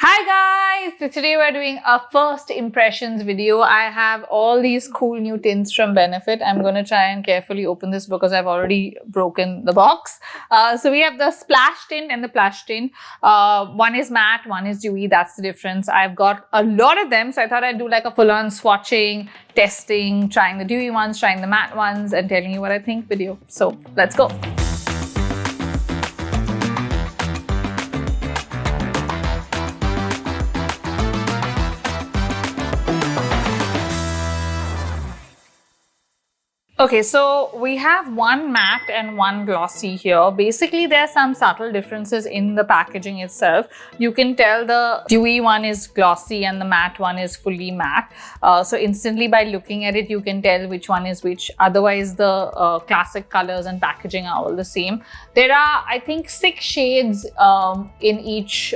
Hi guys! So today we're doing a first impressions video. I have all these cool new tints from Benefit. I'm going to try and carefully open this because I've already broken the box. So we have the Splashtint and the Plushtint. One is matte, one is dewy. That's the difference. I've got a lot of them, so I thought I'd do like a full-on swatching, testing, trying the dewy ones, trying the matte ones, and telling you what I think video. So let's go. Okay, so we have one matte and one glossy here. Basically, there are some subtle differences in the packaging itself. You can tell the dewy one is glossy and the matte one is fully matte. So instantly by looking at it, you can tell which one is which. Otherwise, the classic colors and packaging are all the same. There are, I think, 6 shades in each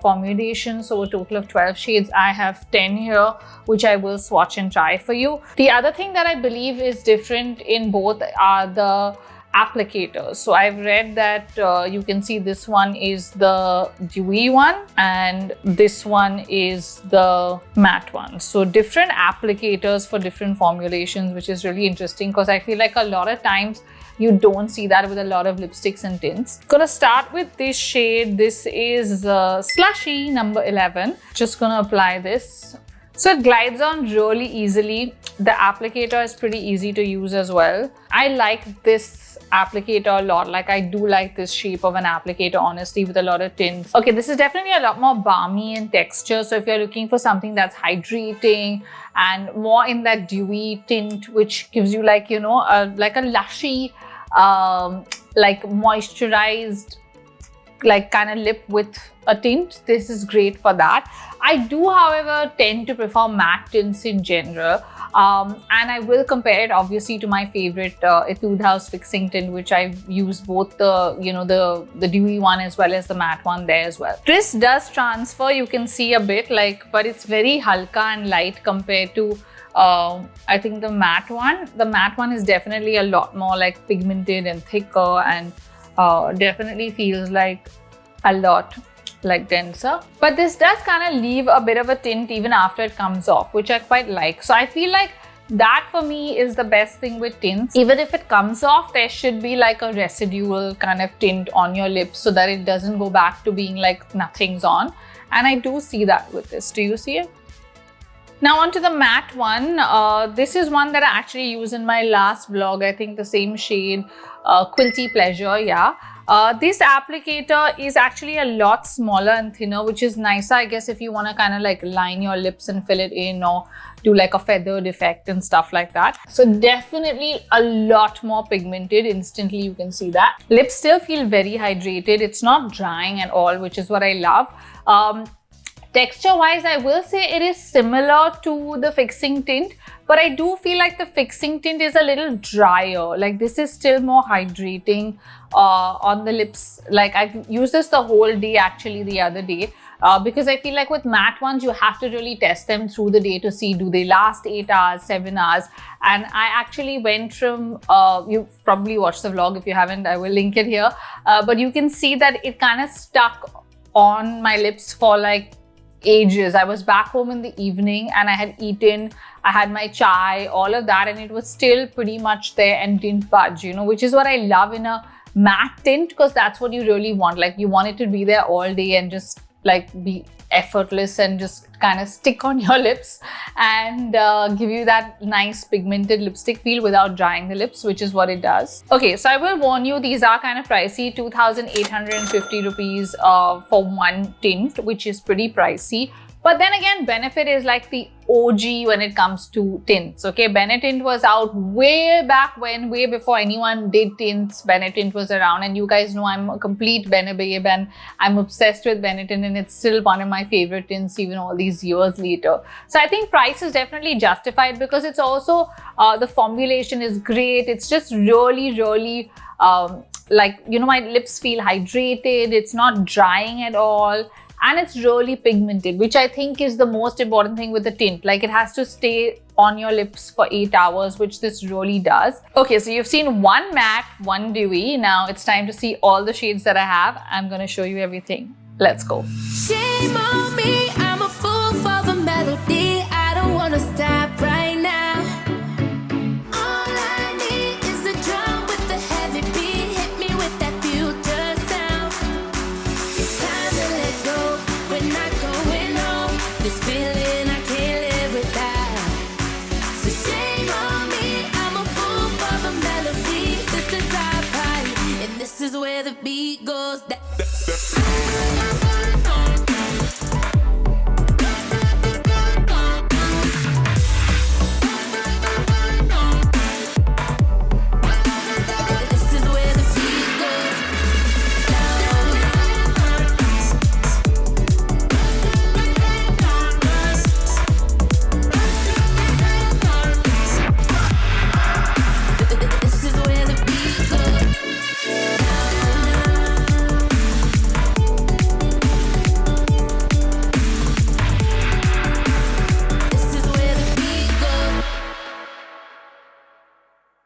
formulation. So a total of 12 shades. I have 10 here, which I will swatch and try for you. The other thing that I believe is different in both are the applicators. So I've read that you can see this one is the dewy one and this one is the matte one. So different applicators for different formulations, which is really interesting because I feel like a lot of times you don't see that with a lot of lipsticks and tints. Gonna start with this shade. This is Slushy number 11. Just gonna apply this. So it glides on really easily. The applicator is pretty easy to use as well. I like this applicator a lot. Like I do like this shape of an applicator, honestly, with a lot of tints. Okay, this is definitely a lot more balmy in texture. So if you're looking for something that's hydrating and more in that dewy tint, which gives you like, you know, like a lushy, like moisturized, like kind of lip with a tint. This is great for that. I do, however, tend to prefer matte tints in general. And I will compare it obviously to my favorite Etude House fixing tint, which I've used both the, you know, the dewy one as well as the matte one there as well. This does transfer, you can see a bit like, but it's very halka and light compared to I think the matte one. The matte one is definitely a lot more like pigmented and thicker and definitely feels like a lot like denser, but this does kind of leave a bit of a tint even after it comes off, which I quite like. So I feel like that for me is the best thing with tints. Even if it comes off, there should be like a residual kind of tint on your lips so that it doesn't go back to being like nothing's on, and I do see that with this. Do you see it? Now onto the matte one. This is one that I actually used in my last vlog. I think the same shade, Quilty Pleasure, yeah. This applicator is actually a lot smaller and thinner, which is nicer, I guess, if you want to kind of like line your lips and fill it in or do like a feathered effect and stuff like that. So definitely a lot more pigmented. Instantly you can see that. Lips still feel very hydrated. It's not drying at all, which is what I love. Texture wise, I will say it is similar to the fixing tint, but I do feel like the fixing tint is a little drier. Like this is still more hydrating on the lips. Like I've used this the whole day actually the other day because I feel like with matte ones, you have to really test them through the day to see do they last 8 hours, 7 hours. And I actually went from, you've probably watched the vlog. If you haven't, I will link it here. But you can see that it kind of stuck on my lips for like ages. I was back home in the evening and I had eaten, I had my chai, all of that, and it was still pretty much there and didn't budge, you know, which is what I love in a matte tint, because that's what you really want. Like you want it to be there all day and just like be effortless and just kind of stick on your lips and give you that nice pigmented lipstick feel without drying the lips, which is what it does. Okay, so I will warn you, these are kind of pricey, 2,850 rupees for one tint, which is pretty pricey. But then again, Benefit is like the OG when it comes to tints. Okay, Benetint was out way back when, way before anyone did tints. Benetint was around, and you guys know I'm a complete Bene babe and I'm obsessed with Benetint, and it's still one of my favorite tints even all these years later. So I think price is definitely justified because it's also the formulation is great. It's just really like, you know, my lips feel hydrated. It's not drying at all. And it's really pigmented, which I think is the most important thing with the tint. Like it has to stay on your lips for 8 hours, which this really does. Okay, so you've seen one matte, one dewy. Now it's time to see all the shades that I have. I'm going to show you everything. Let's go. Shame on me, I'm a fool for the melody. I don't wanna stop right now. All I need is a drum with a heavy beat. Hit me with that future sound. It's time to let go. We're not going home. This feeling I can't live without. So shame on me, I'm a fool for the melody. This is our party, and this is where the beat goes.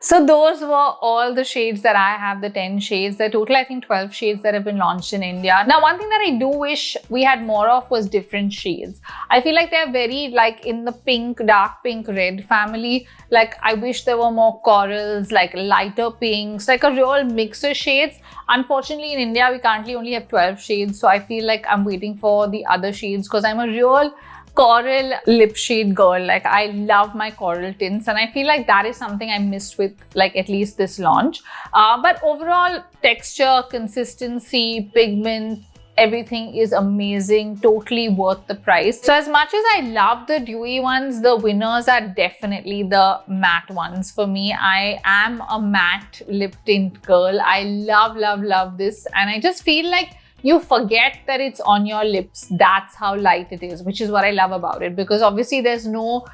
So those were all the shades that I have, the 10 shades. There are total, I think, 12 shades that have been launched in India. Now, one thing that I do wish we had more of was different shades. I feel like they're very like in the pink, dark pink, red family. Like I wish there were more corals, like lighter pinks, like a real mix of shades. Unfortunately, in India, we currently only have 12 shades. So I feel like I'm waiting for the other shades because I'm a real coral lip shade girl. Like I love my coral tints, and I feel like that is something I missed with like at least this launch. But overall, texture, consistency, pigment, everything is amazing, totally worth the price. So as much as I love the dewy ones, the winners are definitely the matte ones for me. I am a matte lip tint girl. I love this, and I just feel like you forget that it's on your lips. That's how light it is, which is what I love about it, because obviously there's no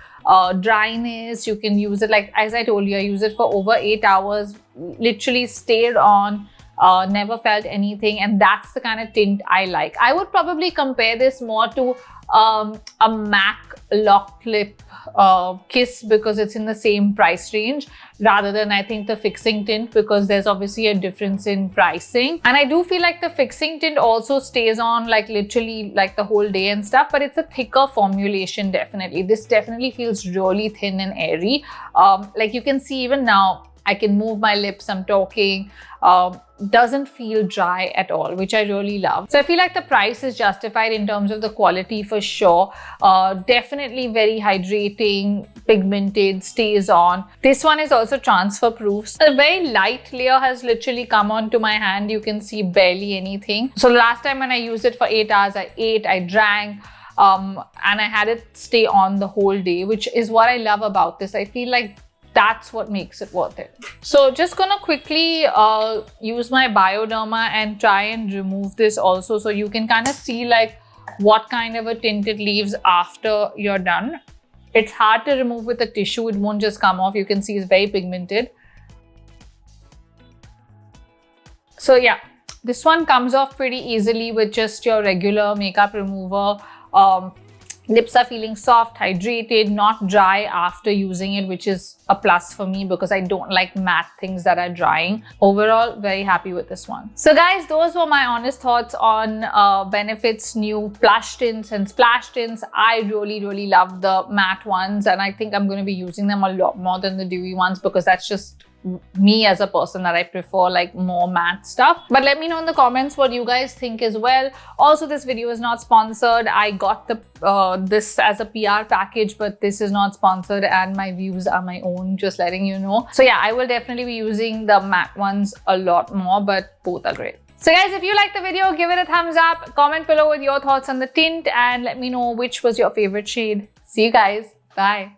dryness. You can use it, like as I told you, I use it for over 8 hours, literally stayed on, never felt anything, and that's the kind of tint I like. I would probably compare this more to a MAC locked lip kiss, because it's in the same price range, rather than I think the fixing tint, because there's obviously a difference in pricing. And I do feel like the fixing tint also stays on like literally like the whole day and stuff, but it's a thicker formulation. Definitely this definitely feels really thin and airy. Like you can see even now I can move my lips, I'm talking, doesn't feel dry at all, which I really love. So I feel like the price is justified in terms of the quality for sure. Definitely very hydrating, pigmented, stays on. This one is also transfer proof. A very light layer has literally come onto my hand. You can see barely anything. So the last time when I used it for 8 hours, I ate, I drank, and I had it stay on the whole day, which is what I love about this. I feel like that's what makes it worth it. So just gonna quickly use my Bioderma and try and remove this also, so you can kind of see like what kind of a tint it leaves after you're done. It's hard to remove with a tissue, it won't just come off. You can see it's very pigmented. So yeah, this one comes off pretty easily with just your regular makeup remover. Lips are feeling soft, hydrated, not dry after using it, which is a plus for me because I don't like matte things that are drying. Overall, very happy with this one. So guys, those were my honest thoughts on Benefit's new Plush Tints and Splash Tints. I really love the matte ones, and I think I'm going to be using them a lot more than the dewy ones, because that's just me as a person that I prefer like more matte stuff. But let me know in the comments what you guys think as well. Also, this video is not sponsored. I got the this as a PR package, but this is not sponsored and my views are my own, just letting you know. So yeah, I will definitely be using the matte ones a lot more, but both are great. So guys, if you liked the video, give it a thumbs up, comment below with your thoughts on the tint, and let me know which was your favorite shade. See you guys. Bye.